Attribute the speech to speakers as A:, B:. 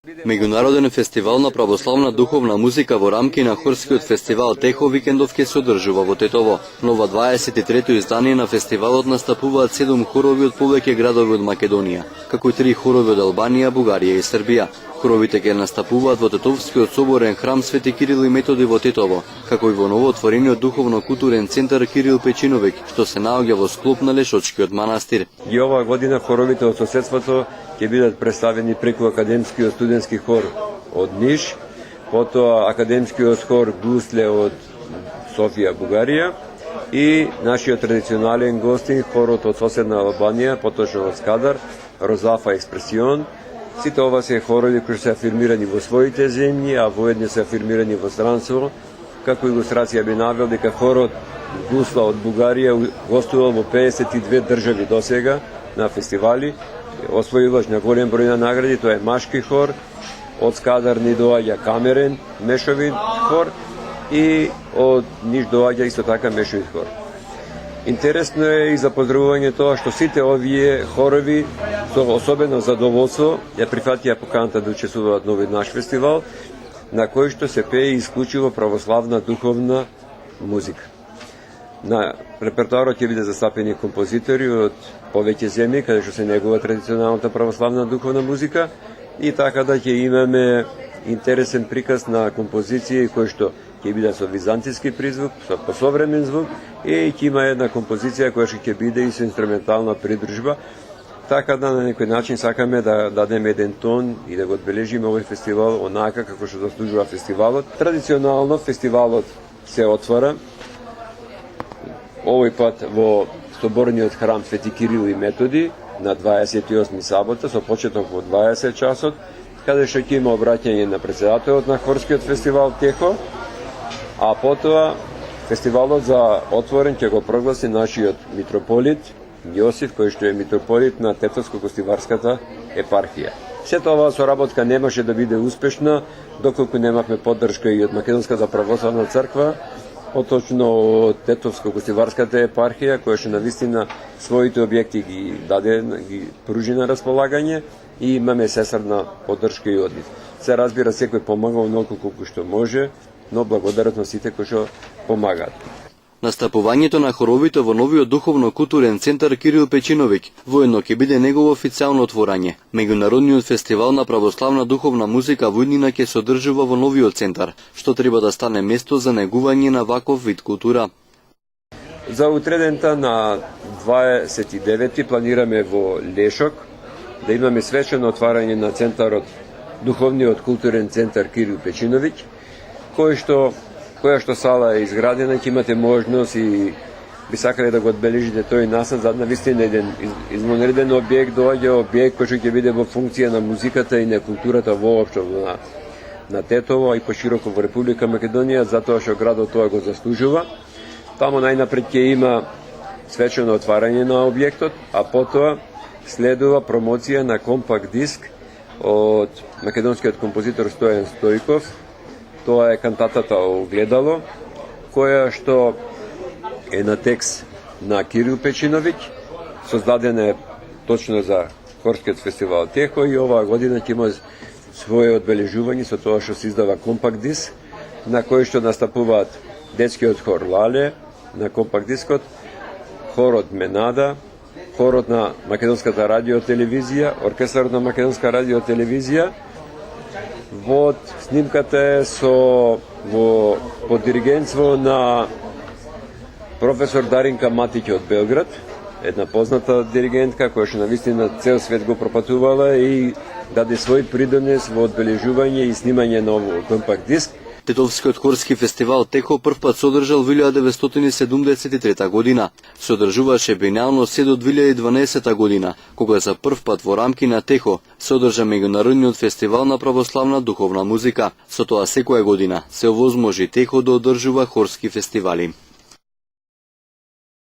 A: Меѓународен фестивал на православна духовна музика во рамки на хорскиот фестивал Техо викендов ќе се одржува во Тетово. Но во 23-то издание на фестивалот настапуваат 7 хорови од повеќе градови од Македонија, како и 3 хорови од Албанија, Бугарија и Србија. Хоровите ќе настапуваат во Тетовскиот соборен храм Свети Кирил и Методи во Тетово, како и во новоотворениот духовно-културен центар Кирил Печиновик, што се наоѓа во склоп на Лешочкиот манастир.
B: И оваа година хоровите од соседството ќе бидат представени преку академскиот студентски хор од Ниш, потоа академскиот хор Гусле од Софија, Бугарија и нашиот традиционален гостин хорот од соседна Албанија, поточно од Скадар, Розафа Експресион. Сите ова се хорови кои се афирмирани во своите земји, а воедно се афирмирани во странство. Како илустрација би навел дека хорот Гусла од Бугарија гостувал во 52 држави досега на фестивали, освоилаш на голем број на награди, тоа е машки хор. Од Скадар ни доаѓа камерен мешовит хор и од Ниш доаѓа исто така мешовит хор. Интересно е и за поздрувување тоа што сите овие хорови со особено задоволство ја прифатија поканата да учествуваат на овој наш фестивал, на кој што се пее исклучиво православна духовна музика. На репертоарот ќе биде застапени композитори од повеќе земји, каде што се негува традиционалната православна духовна музика, и така да ќе имаме интересен приказ на композиции кои што ќе биде со византиски призвук, со посовремен звук, и ќе има една композиција која што ќе биде и со инструментална придружба. Така да на некој начин сакаме да дадеме еден тон и да го одбележиме овој фестивал онака како што заслужува фестивалот. Традиционално фестивалот се отвора овој пат во соборниот храм Свети Кирил и Методи на 28 сабота со почеток во 20 часот, каде што ќе има обраќање на претседателот на хорскиот фестивал Техо, а потоа фестивалот за отворен ќе го прогласи нашиот митрополит Јосиф, кој што е митрополит на Тетовско-Костиварската епархија. Сето оваа соработка немаше да биде успешна доколку немавме поддршка и од Македонската православна црква, поточно од Тетовско-Костиварската епархија, која што навистина своите објекти ги даде, ги пружи на располагање и имаме сесарна поддршка и од нив. Се разбира, секој помага онолку колку што може, но благодарат на сите кои што помагаат.
A: Настапувањето на хоровите во новиот духовно-културен центар Кирил Печиновик воедно ќе биде негово официјално отворање. Меѓународниот фестивал на православна духовна музика во иднина ќе се одржува во новиот центар, што треба да стане место за негување на ваков вид култура.
B: За утредента на 29 планираме во Лешок да имаме свечено отварање на центарот, духовниот културен центар Кирил Печиновик, која што сала е изградена, ќе имате можност и би сакале да го одбележите тој насад, за навистина еден извонреден објект, доаѓа објект кој што ќе биде во функција на музиката и на културата воопшто на Тетово и пошироко во Република Македонија, затоа што градот тоа го заслужува. Таму најнапред ќе има свечено отварање на објектот, а потоа следува промоција на компакт диск од македонскиот композитор Стојан Стојков. Тоа е кантатата Огледало, која што е на текст на Кирил Печиновик, создадена е точно за хорскиот фестивал Техо и оваа година ќе има свое одбележување со тоа што се издава компакт диск, на кој што настапуваат детскиот хор Лале на компакт дискот, хорот Менада, хорот на Македонската радиотелевизија, оркестарот на Македонска радиотелевизија. Вот снимката е под диригентство на професор Даринка Матиќ од Белград, една позната диригентка која што навистина цел свет го пропатувала и даде свој придонес во одбележување и снимање на овој компакт диск.
A: Тетовскиот хорски фестивал Техо првпат се одржал во 1973 година. Се одржуваше бинално се до 2012 година, кога за првпат во рамки на Техо се одржа меѓународниот фестивал на православна духовна музика. Со тоа секоја година се овозможи Техо да одржува хорски фестивали.